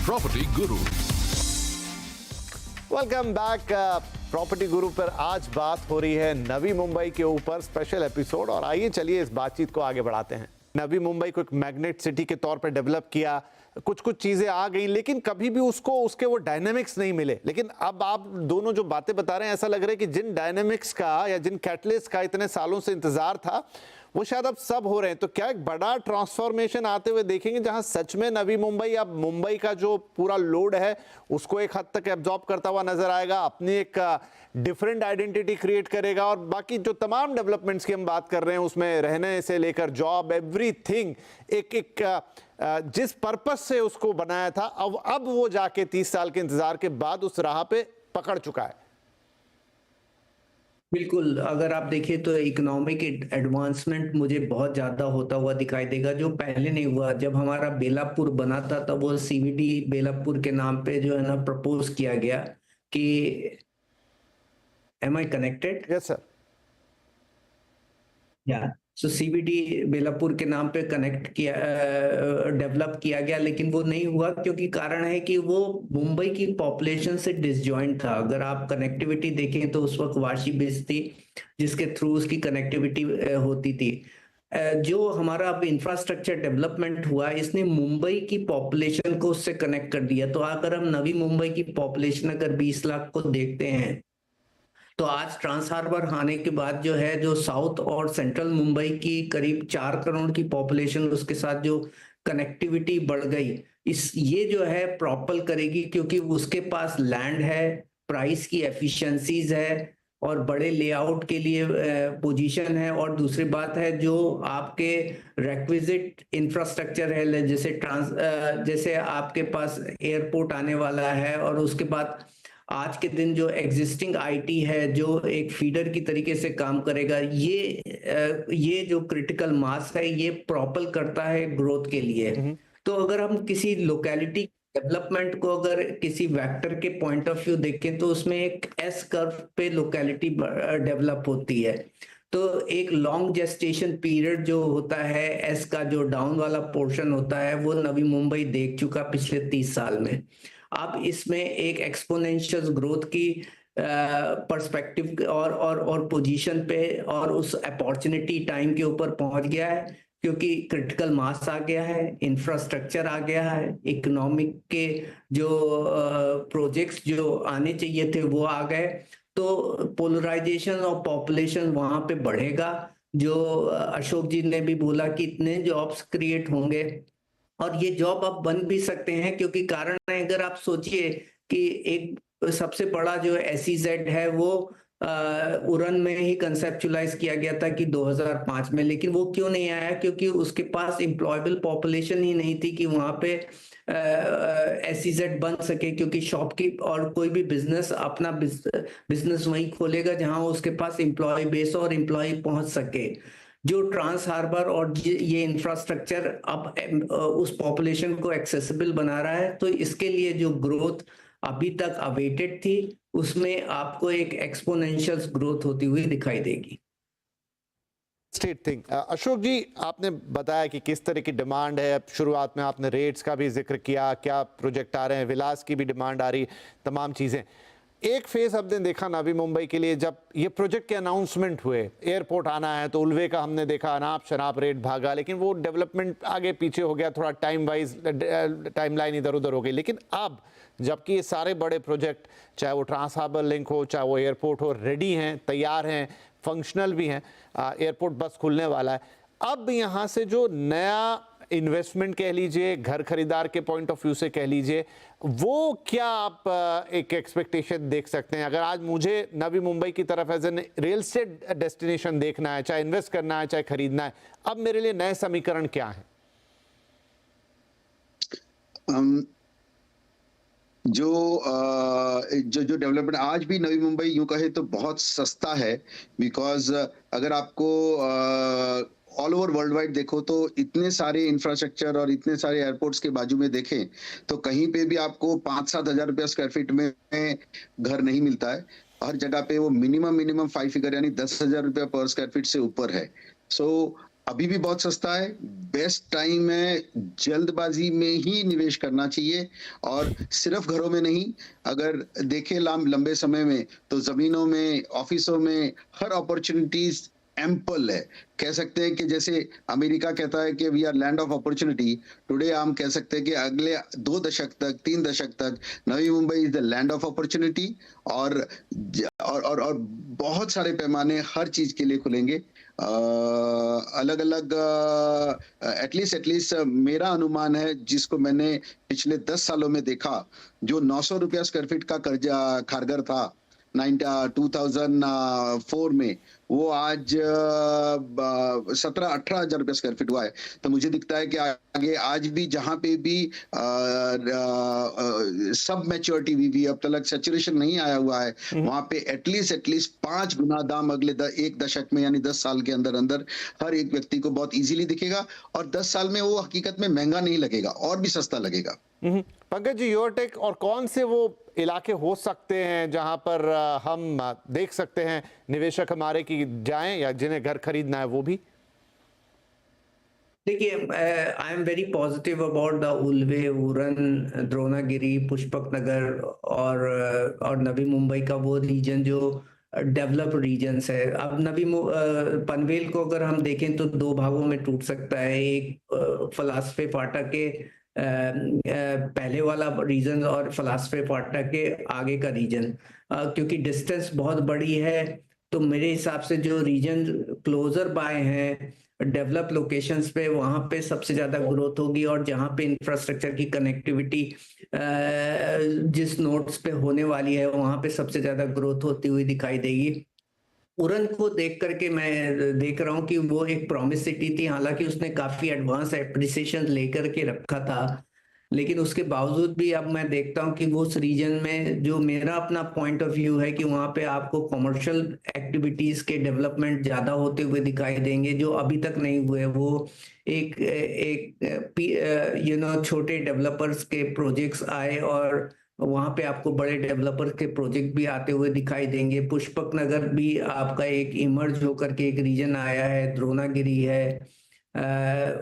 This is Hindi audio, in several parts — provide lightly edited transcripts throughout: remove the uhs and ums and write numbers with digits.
प्रॉपर्टी गुरु। Welcome back. प्रॉपर्टी गुरु पर आज बात हो रही है नवी मुंबई के ऊपर, स्पेशल एपिसोड। और आइए चलिए इस बातचीत को आगे बढ़ाते हैं। नवी मुंबई को एक मैग्नेट सिटी के तौर पर डेवलप किया, कुछ चीजें आ गई, लेकिन कभी भी उसको उसके वो डायनेमिक्स नहीं मिले। लेकिन अब आप दोनों जो बातें बता रहे हैं, ऐसा लग रहा है कि जिन डायनेमिक्स का या जिन कैटलिस्ट का इतने सालों से इंतजार था, वो शायद अब सब हो रहे हैं। तो क्या एक बड़ा ट्रांसफॉर्मेशन आते हुए देखेंगे, जहां सच में नवी मुंबई अब मुंबई का जो पूरा लोड है उसको एक हद तक एब्जॉर्ब करता हुआ नजर आएगा, अपनी एक डिफरेंट आइडेंटिटी क्रिएट करेगा, और बाकी जो तमाम डेवलपमेंट्स की हम बात कर रहे हैं उसमें रहने से लेकर जॉब, एवरीथिंग एक जिस पर्पस से उसको बनाया था, अब वो जाके 30 साल के इंतजार के बाद उस राह पे पकड़ चुका है। बिल्कुल, अगर आप देखिए तो इकोनॉमिक एडवांसमेंट मुझे बहुत ज्यादा होता हुआ दिखाई देगा, जो पहले नहीं हुआ। जब हमारा बेलापुर बना था तब वो सीवीडी बेलापुर के नाम पे जो है ना प्रपोज किया गया कि am I connected? Yes sir. Yeah so CBD Belapur के नाम पे कनेक्ट किया, डेवलप किया गया, लेकिन वो नहीं हुआ क्योंकि कारण है कि वो मुंबई की पॉपुलेशन से डिसजॉइंट था। अगर आप कनेक्टिविटी देखें तो उस वक्त वाशी ब्रिज थी जिसके थ्रू उसकी कनेक्टिविटी होती थी। जो हमारा अब इंफ्रास्ट्रक्चर डेवलपमेंट हुआ, इसने मुंबई की पॉपुलेशन को उससे कनेक्ट कर दिया। तो अगर हम नवी मुंबई की पॉपुलेशन अगर 20 लाख को देखते हैं, तो आज ट्रांस हार्बर आने के बाद जो है, जो साउथ और सेंट्रल मुंबई की करीब 4 करोड़ की पॉपुलेशन, उसके साथ जो कनेक्टिविटी बढ़ गई, ये जो है प्रॉपल करेगी, क्योंकि उसके पास लैंड है, प्राइस की एफिशिएंसीज है और बड़े लेआउट के लिए पोजीशन है। और दूसरी बात है, जो आपके रेक्विजिट इंफ्रास्ट्रक्चर है, जैसे आपके पास एयरपोर्ट आने वाला है, और उसके बाद आज के दिन जो एग्जिस्टिंग आईटी है जो एक फीडर की तरीके से काम करेगा, ये जो क्रिटिकल मास है ये प्रॉपल करता है ग्रोथ के लिए। तो अगर हम किसी लोकेलिटी डेवलपमेंट को अगर किसी वेक्टर के पॉइंट ऑफ व्यू देखें तो उसमें एक एस कर्व पे लोकेलिटी डेवलप होती है। तो एक लॉन्ग जेस्टेशन पीरियड जो होता है, एस का जो डाउन वाला पोर्शन होता है, वो नवी मुंबई देख चुका पिछले 30 साल में। अब इसमें एक एक्सपोनेंशियल ग्रोथ की पर्सपेक्टिव और पोजीशन पे और उस अपॉर्चुनिटी टाइम के ऊपर पहुंच गया है, क्योंकि क्रिटिकल मास आ गया है, इंफ्रास्ट्रक्चर आ गया है, इकोनॉमिक के जो प्रोजेक्ट्स जो आने चाहिए थे वो आ गए। तो पोलराइजेशन ऑफ पॉपुलेशन वहां पे बढ़ेगा। जो अशोक जी ने भी बोला कि इतने जॉब्स क्रिएट होंगे, और ये जॉब अब बन भी सकते हैं, क्योंकि कारण है, अगर आप सोचिए कि एक सबसे बड़ा जो एसईजेड है वो उड़न में ही कंसेप्चुलाइज किया गया था कि 2005 में, लेकिन वो क्यों नहीं आया? क्योंकि उसके पास एम्प्लॉयबल पॉपुलेशन ही नहीं थी कि वहां पे एसईजेड बन सके। क्योंकि शॉपकीप और कोई भी बिजनेस अपना बिजनेस वहीं खोलेगा जहां उसके पास एम्प्लॉय बेस और एम्प्लॉय पहुंच सके। जो ट्रांस हार्बर और ये इंफ्रास्ट्रक्चर अब उस पॉपुलेशन को एक्सेसिबल बना रहा है, तो इसके लिए जो ग्रोथ अभी तक अवेटेड थी, उसमें आपको एक एक्सपोनेंशियल ग्रोथ होती हुई दिखाई देगी। State thing. अशोक जी, आपने बताया कि किस तरह की डिमांड है। शुरुआत में आपने रेट्स का भी जिक्र किया, क्या प्रोजेक्ट आ रहे हैं, विलास की भी डिमांड आ रही, तमाम चीजें। एक फेज हमने देखा नवी मुंबई के लिए, जब ये प्रोजेक्ट के अनाउंसमेंट हुए, एयरपोर्ट आना है, तो उल्वे का हमने देखा अनाप शनाप रेट भागा, लेकिन वो डेवलपमेंट आगे पीछे हो गया, थोड़ा टाइमलाइन इधर उधर हो गई। लेकिन अब जबकि ये सारे बड़े प्रोजेक्ट, चाहे वो ट्रांस हार्बर लिंक हो, चाहे वो एयरपोर्ट हो, रेडी हैं, तैयार हैं, फंक्शनल भी हैं, एयरपोर्ट बस खुलने वाला है। अब यहाँ से जो नया इन्वेस्टमेंट कह लीजिए, घर खरीदार के पॉइंट ऑफ व्यू से कह लीजिए, वो क्या आप एक एक्सपेक्टेशन देख सकते हैं? अगर आज मुझे नवी मुंबई की तरफ as an real estate destination देखना है, चाहे इन्वेस्ट करना है, चाहे खरीदना है, अब मेरे लिए नए समीकरण क्या है? जो डेवलपमेंट आज भी नवी मुंबई यूं कहे तो बहुत सस्ता है, बिकॉज अगर आपको ऑल ओवर वर्ल्ड वाइड देखो तो इतने सारे इंफ्रास्ट्रक्चर और इतने सारे एयरपोर्ट्स के बाजू में देखें तो कहीं पे भी आपको 5-7 हजार रुपया स्क्वायर फीट में घर नहीं मिलता है। हर जगह पे वो मिनिमम 5 फिगर यानी 10,000 रुपया पर स्क्वायर फीट से ऊपर है। सो अभी भी बहुत सस्ता है, बेस्ट टाइम है, जल्दबाजी में ही निवेश करना चाहिए और सिर्फ घरों में नहीं, अगर देखें लंबे समय में तो जमीनों में, ऑफिसों में हर अपॉर्चुनिटीज एम्पल है। कह सकते हैं कि जैसे अमेरिका कहता है कि we are land of opportunity, today हम कह सकते हैं कि अगले 2 दशक तक, 3 दशक तक Navi Mumbai is the land of opportunity और बहुत सारे पैमाने हर चीज के लिए खुलेंगे। अलग अलग एटलीस्ट मेरा अनुमान है, जिसको मैंने पिछले 10 सालों में देखा, जो 900 रुपया स्क्वायर फीट का कर्जा खारगर था 2004 में, वो आज 17-18 हजार रुपया स्क्वायर फीट हुआ है। तो मुझे दिखता है कि आगे आज भी जहां पे भी सब मैच्योरिटी भी अब तक सैचुरेशन नहीं आया हुआ है, वहां पे एटलीस्ट 5 गुना दाम अगले 1 दशक में यानी 10 साल के अंदर अंदर हर एक व्यक्ति को बहुत इजीली दिखेगा और 10 साल में वो हकीकत में महंगा नहीं लगेगा और भी सस्ता लगेगा। पंकज जी, योर टेक, और कौन से वो इलाके हो सकते हैं जहां पर हम देख सकते हैं निवेशक हमारे की जाएं या जिन्हें घर खरीदना है वो भी? देखिए, I am very positive about the Ulwe, Uran, Dronagiri, Pushpak Nagar और नवी मुंबई का वो रीजन जो डेवलप रीजन्स है। अब पनवेल को अगर हम देखें तो 2 भागों में टूट सकता है, एक फलासफे फाटक के पहले वाला रीजन और फलासफे फाटक के आगे का रीजन, क्योंकि डिस्टेंस बहुत बड़ी है। तो मेरे हिसाब से जो रीजन क्लोजर बाय हैं डेवलप लोकेशंस पे, वहां पे सबसे ज्यादा ग्रोथ होगी और जहां पे इंफ्रास्ट्रक्चर की कनेक्टिविटी जिस नोड्स पे होने वाली है वहां पे सबसे ज्यादा ग्रोथ होती हुई दिखाई देगी। उरण को देख करके मैं देख रहा हूँ कि वो एक प्रॉमिस सिटी थी, हालांकि उसने काफी एडवांस एप्रिसिएशन लेकर के रखा था, लेकिन उसके बावजूद भी अब मैं देखता हूँ कि वो उस रीजन में, जो मेरा अपना पॉइंट ऑफ व्यू है कि वहाँ पे आपको कमर्शियल एक्टिविटीज के डेवलपमेंट ज्यादा होते हुए दिखाई देंगे जो अभी तक नहीं हुए। वो छोटे डेवलपर्स के प्रोजेक्ट्स आए और वहां पे आपको बड़े डेवलपर के प्रोजेक्ट भी आते हुए दिखाई देंगे। पुष्पक नगर भी आपका एक इमर्ज होकर के एक रीजन आया है, द्रोणागिरी है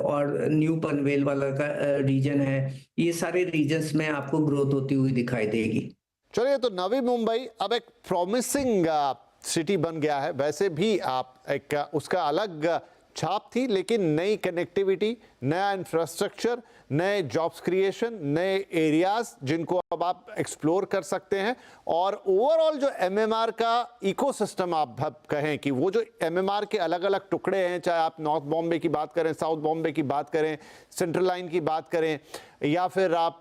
और न्यू पनवेल वाला का रीजन है। ये सारे रीजन्स में आपको ग्रोथ होती हुई दिखाई देगी। चलिए, तो नवी मुंबई अब एक प्रॉमिसिंग सिटी बन गया है। वैसे भी आप एक उसका अलग छाप थी, लेकिन नई कनेक्टिविटी, नया इंफ्रास्ट्रक्चर, नए जॉब्स क्रिएशन, नए एरियाज जिनको अब आप एक्सप्लोर कर सकते हैं, और ओवरऑल जो एमएमआर का इकोसिस्टम आप कहें कि वो जो एमएमआर के अलग अलग टुकड़े हैं, चाहे आप नॉर्थ बॉम्बे की बात करें, साउथ बॉम्बे की बात करें, सेंट्रल लाइन की बात करें, या फिर आप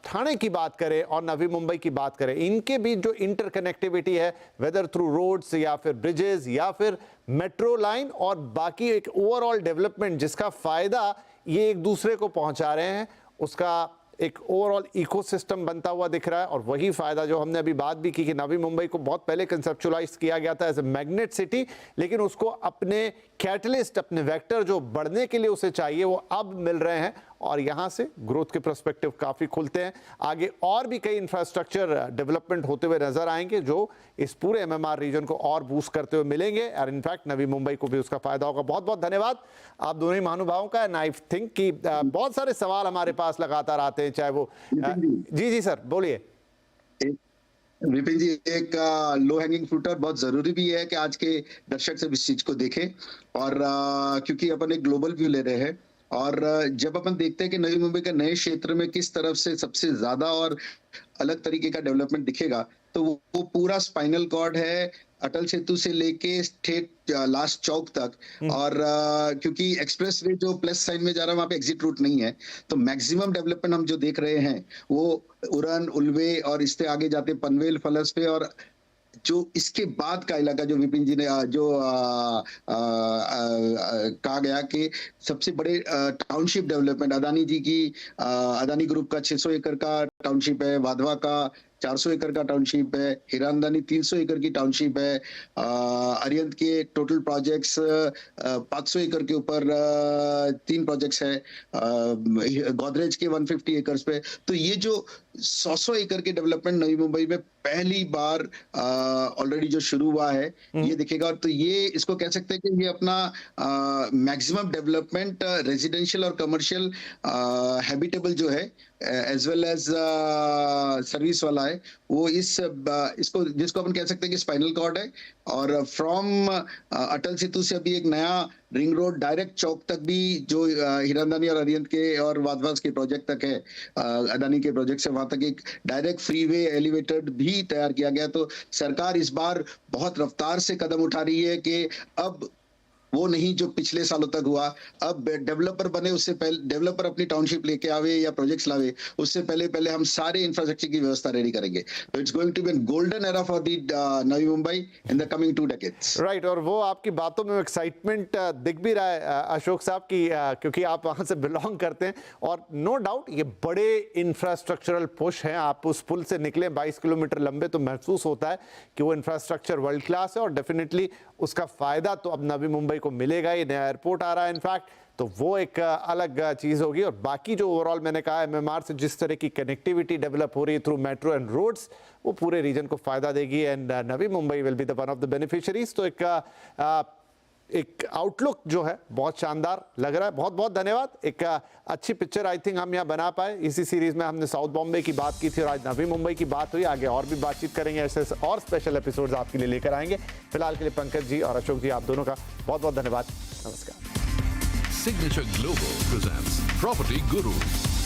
ठाणे की बात करें और नवी मुंबई की बात करें, इनके बीच जो इंटरकनेक्टिविटी है, वेदर थ्रू रोड्स या फिर ब्रिजेस या फिर मेट्रो लाइन और बाकी एक ओवरऑल डेवलपमेंट जिसका फायदा ये एक दूसरे को पहुंचा रहे हैं, उसका एक ओवरऑल इकोसिस्टम बनता हुआ दिख रहा है। और वही फायदा जो हमने अभी बात भी की कि नवी मुंबई को बहुत पहले कंसेप्चुलाइज किया गया था एज ए मैग्नेट सिटी, लेकिन उसको अपने कैटलिस्ट, अपने वेक्टर जो बढ़ने के लिए उसे चाहिए, वो अब मिल रहे हैं और यहाँ से ग्रोथ के पर्सपेक्टिव काफ़ी खुलते हैं। आगे और भी कई इंफ्रास्ट्रक्चर डेवलपमेंट होते हुए नजर आएंगे जो इस पूरे एमएमआर रीजन को और बूस्ट करते हुए मिलेंगे, और इनफैक्ट नवी मुंबई को भी उसका फायदा होगा। बहुत बहुत धन्यवाद आप दोनों ही महानुभावों का। एंड आई थिंक कि बहुत सारे सवाल हमारे पास लगातार आते हैं, चाहे वो जी सर बोलिए। विपिन जी, एक लो हैंगिंग फ्रूटर बहुत जरूरी भी है कि आज के दर्शक से इस चीज को देखें, और क्योंकि अपन एक ग्लोबल व्यू ले रहे हैं, और जब अपन देखते हैं कि नवी मुंबई के नए क्षेत्र में किस तरफ से सबसे ज्यादा और अलग तरीके का डेवलपमेंट दिखेगा, तो वो पूरा स्पाइनल कॉर्ड है, अटल सेतु से लेके ठेठ लास्ट चौक तक। और क्योंकि एक्सप्रेस वे जो प्लस साइन में जा रहा है वहां पे एग्जिट रूट नहीं है, तो मैक्सिमम डेवलपमेंट हम जो देख रहे हैं वो उरण, उल्वे और इससे आगे जाते पनवेल, फलसफे, और जो इसके बाद का इलाका जो विपिन जी ने कहा गया कि सबसे बड़े टाउनशिप डेवलपमेंट, अदानी जी की, अदानी ग्रुप का 600 एकड़ का टाउनशिप है, वाधवा का 400 एकड़ का टाउनशिप है, हिरानंदानी 300 एकड़ की टाउनशिप है, अरिहंत के टोटल प्रोजेक्ट्स 500 एकड़ के ऊपर 3 प्रोजेक्ट्स है, गोदरेज के 150 एकर्स पे। तो ये जो 100 एकड़ के डेवलपमेंट नवी मुंबई में पहली बार ऑलरेडी जो शुरू हुआ है ये दिखेगा। तो ये इसको कह सकते हैं कि ये अपना मैक्सिमम डेवलपमेंट रेजिडेंशियल और कमर्शियल हैबिटेबल जो है एज वेल एज सर्विस वाला है, वो इसको जिसको अपन कह सकते हैं कि स्पाइनल कॉर्ड है। और फ्रॉम अटल सेतु से अभी एक नया रिंग रोड डायरेक्ट चौक तक भी जो हिरानंदानी और अरिहंत के और वाधवास के प्रोजेक्ट तक है, अदानी के प्रोजेक्ट से वहां तक एक डायरेक्ट फ्रीवे एलिवेटेड भी तैयार किया गया। तो सरकार इस बार बहुत रफ्तार से कदम उठा रही है कि अब वो नहीं जो पिछले सालों तक हुआ, अब डेवलपर बने उससे पहले, डेवलपर अपनी टाउनशिप लेके आवे या प्रोजेक्ट्स लावे उससे पहले हम सारे इंफ्रास्ट्रक्चर की व्यवस्था रेडी करेंगे। तो it's going to be golden era for the Navi Mumbai in the coming 2 decades. Right, और वो आपकी बातों में एक्साइटमेंट दिख भी रहा है अशोक साहब की, क्योंकि आप वहां से बिलोंग करते हैं और नो डाउट ये बड़े इंफ्रास्ट्रक्चरल पुश हैं। आप उस पुल से निकले 22 किलोमीटर लंबे तो महसूस होता है कि वो इंफ्रास्ट्रक्चर वर्ल्ड क्लास है और डेफिनेटली उसका फायदा तो अब नवी मुंबई को मिलेगा ही। नया एयरपोर्ट आ रहा है इनफैक्ट, तो वो एक अलग चीज होगी। और बाकी जो ओवरऑल मैंने कहा MMR से जिस तरह की कनेक्टिविटी डेवलप हो रही है थ्रू मेट्रो एंड रोड्स, वो पूरे रीजन को फायदा देगी and Navi Mumbai will be the one of the beneficiaries. तो एक आउटलुक जो है बहुत शानदार लग रहा है। बहुत बहुत धन्यवाद। एक अच्छी पिक्चर आई थिंक हम यहाँ बना पाए। इसी सीरीज में हमने साउथ बॉम्बे की बात की थी और आज नवी मुंबई की बात हुई। आगे और भी बातचीत करेंगे, ऐसे और स्पेशल एपिसोड्स आपके लिए लेकर आएंगे। फिलहाल के लिए पंकज जी और अशोक जी, आप दोनों का बहुत बहुत धन्यवाद। नमस्कार। Signature Global presents Property Gurus.